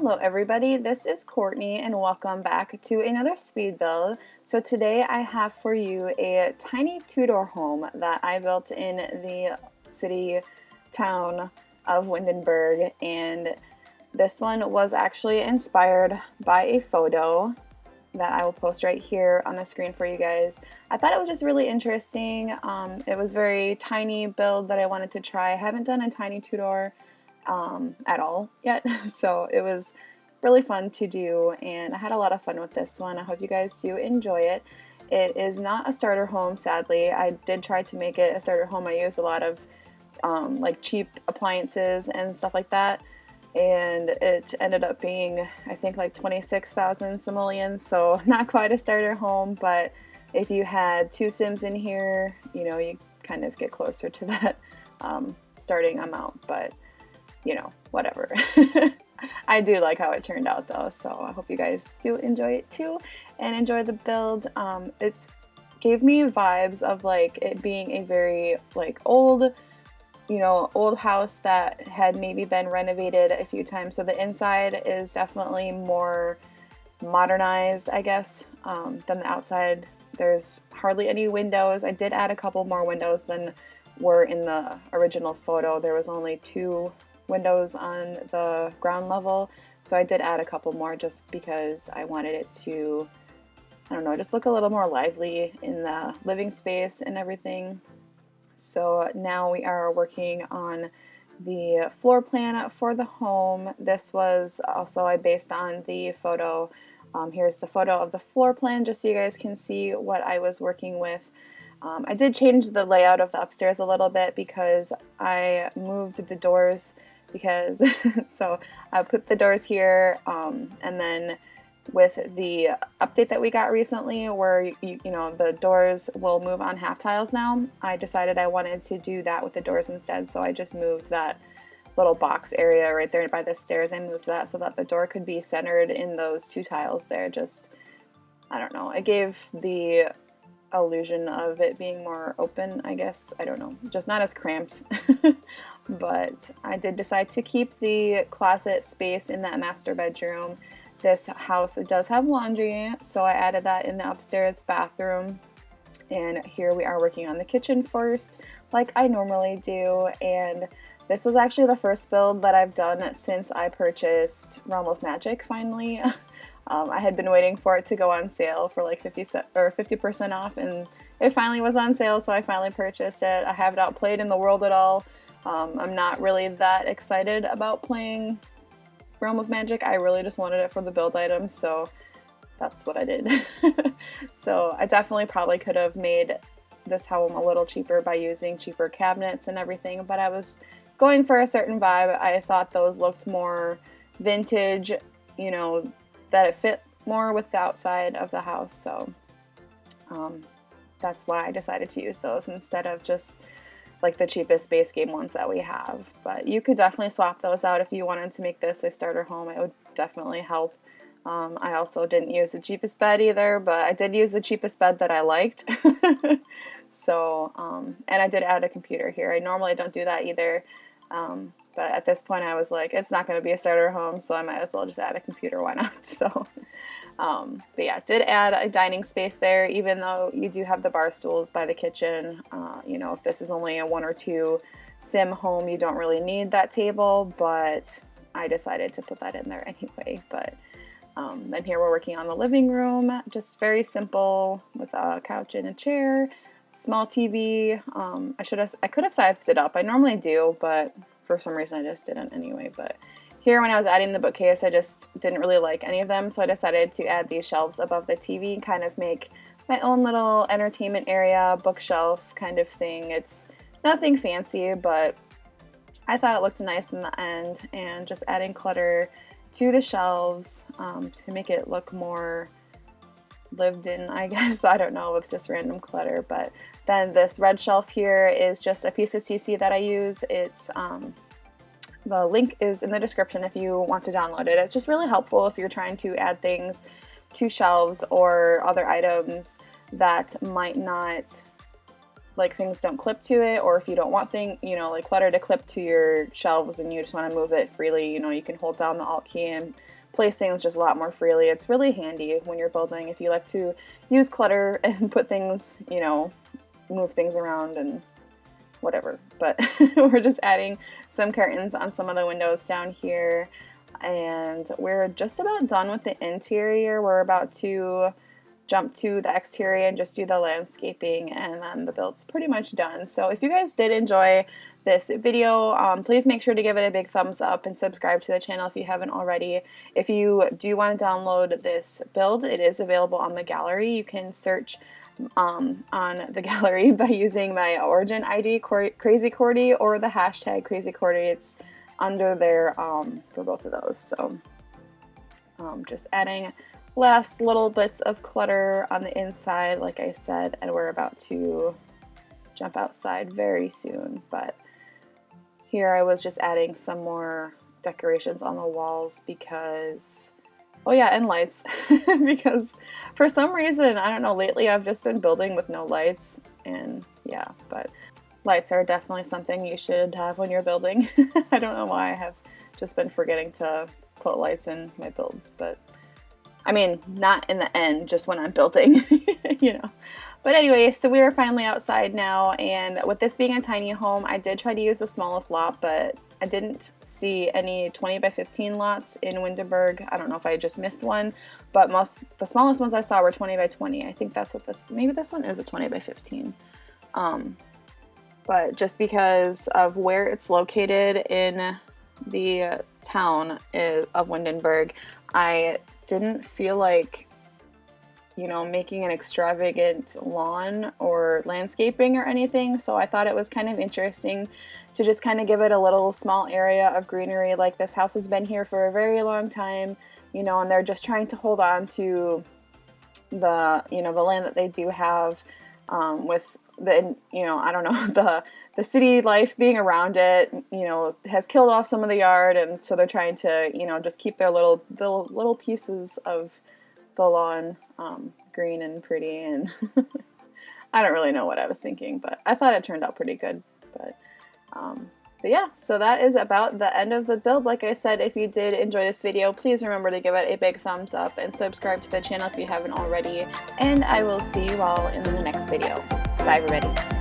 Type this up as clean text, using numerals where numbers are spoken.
Hello everybody, this is Courtney and welcome back to another speed build. So today I have for you a tiny Tudor home that I built in the city town of Windenburg, and this one was actually inspired by a photo that I will post right here on the screen for you guys. I thought it was just really interesting. It was very tiny build that I wanted to try. I haven't done a tiny Tudor at all yet, so it was really fun to do and I had a lot of fun with this one. I hope you guys do enjoy it. It is not a starter home, sadly. I did try to make it a starter home. I used a lot of like cheap appliances and stuff like that, and it ended up being, I think, like 26,000 simoleons, so not quite a starter home, but if you had 2 Sims in here, you know, you kind of get closer to that starting amount, but you know, whatever. I do like how it turned out though, so I hope you guys do enjoy it too and enjoy the build. It gave me vibes of like it being a very like old, you know, old house that had maybe been renovated a few times, so the inside is definitely more modernized, I guess, than the outside. There's hardly any windows. I did add a couple more windows than were in the original photo. There was only 2 windows on the ground level, so I did add a couple more just because I wanted it to, I don't know, just look a little more lively in the living space and everything. So now we are working on the floor plan for the home. This was also I based on the photo. Here's the photo of the floor plan just so you guys can see what I was working with. I did change the layout of the upstairs a little bit because I moved the doors because so I put the doors here, and then with the update that we got recently where you know the doors will move on half tiles now, I decided I wanted to do that with the doors instead, so I just moved that little box area right there by the stairs. I moved that so that the door could be centered in those 2 tiles there. Just, I don't know, it gave the illusion of it being more open, I guess. I don't know, just not as cramped. But I did decide to keep the closet space in that master bedroom. This house does have laundry, so I added that in the upstairs bathroom. And here we are working on the kitchen first, like I normally do. And this was actually the first build that I've done since I purchased Realm of Magic finally. I had been waiting for it to go on sale for like 50% off, and it finally was on sale, so I finally purchased it. I haven't outplayed in the world at all. I'm not really that excited about playing Realm of Magic. I really just wanted it for the build items, so that's what I did. So I definitely probably could have made this home a little cheaper by using cheaper cabinets and everything, but I was going for a certain vibe. I thought those looked more vintage, you know, that it fit more with the outside of the house, so that's why I decided to use those instead of just like the cheapest base game ones that we have. But you could definitely swap those out if you wanted to make this a starter home. It would definitely help. I also didn't use the cheapest bed either, but I did use the cheapest bed that I liked. So, and I did add a computer here. I normally don't do that either. But at this point I was like, it's not going to be a starter home, so I might as well just add a computer, why not? So, but yeah, did add a dining space there, even though you do have the bar stools by the kitchen. You know, if this is only a 1 or 2 sim home, you don't really need that table, but I decided to put that in there anyway. But then here we're working on the living room, just very simple with a couch and a chair, small TV. I could have sized it up. I normally do, but for some reason I just didn't anyway. But here when I was adding the bookcase, I just didn't really like any of them, so I decided to add these shelves above the TV and kind of make my own little entertainment area, bookshelf kind of thing. It's nothing fancy, but I thought it looked nice in the end, and just adding clutter to the shelves to make it look more lived in, I guess. I don't know, with just random clutter. But then this red shelf here is just a piece of CC that I use. It's the link is in the description if you want to download it. It's just really helpful if you're trying to add things to shelves or other items that might not like things don't clip to it, or if you don't want like clutter to clip to your shelves and you just want to move it freely, you can hold down the Alt key and place things just a lot more freely. It's really handy when you're building if you like to use clutter and put things, move things around and whatever. But we're just adding some curtains on some of the windows down here, and we're just about done with the interior. We're about to jump to the exterior and just do the landscaping, and then the build's pretty much done. So if you guys did enjoy this video, please make sure to give it a big thumbs up and subscribe to the channel if you haven't already. If you do want to download this build, it is available on the gallery. You can search on the gallery by using my origin ID, crazycordy, or the hashtag crazycordy. It's under there for both of those. So just adding last little bits of clutter on the inside, like I said, and we're about to jump outside very soon. But here I was just adding some more decorations on the walls because, oh yeah, and lights, because for some reason, I don't know, lately I've just been building with no lights, and yeah, but lights are definitely something you should have when you're building. I don't know why I have just been forgetting to put lights in my builds, but I mean, not in the end, just when I'm building, But anyway, so we are finally outside now, and with this being a tiny home, I did try to use the smallest lot, but I didn't see any 20 by 15 lots in Windenburg. I don't know if I just missed one, but the smallest ones I saw were 20 by 20. I think that's what maybe this one is a 20 by 15. But just because of where it's located in the town of Windenburg, I didn't feel like making an extravagant lawn or landscaping or anything, so I thought it was kind of interesting to just kind of give it a little small area of greenery. Like, this house has been here for a very long time, and they're just trying to hold on to the the land that they do have, with the I don't know, the city life being around it has killed off some of the yard, and so they're trying to just keep their little pieces of the lawn green and pretty, and I don't really know what I was thinking, but I thought it turned out pretty good. But yeah, so that is about the end of the build. Like I said, if you did enjoy this video, please remember to give it a big thumbs up and subscribe to the channel if you haven't already, and I will see you all in the next video. Bye everybody.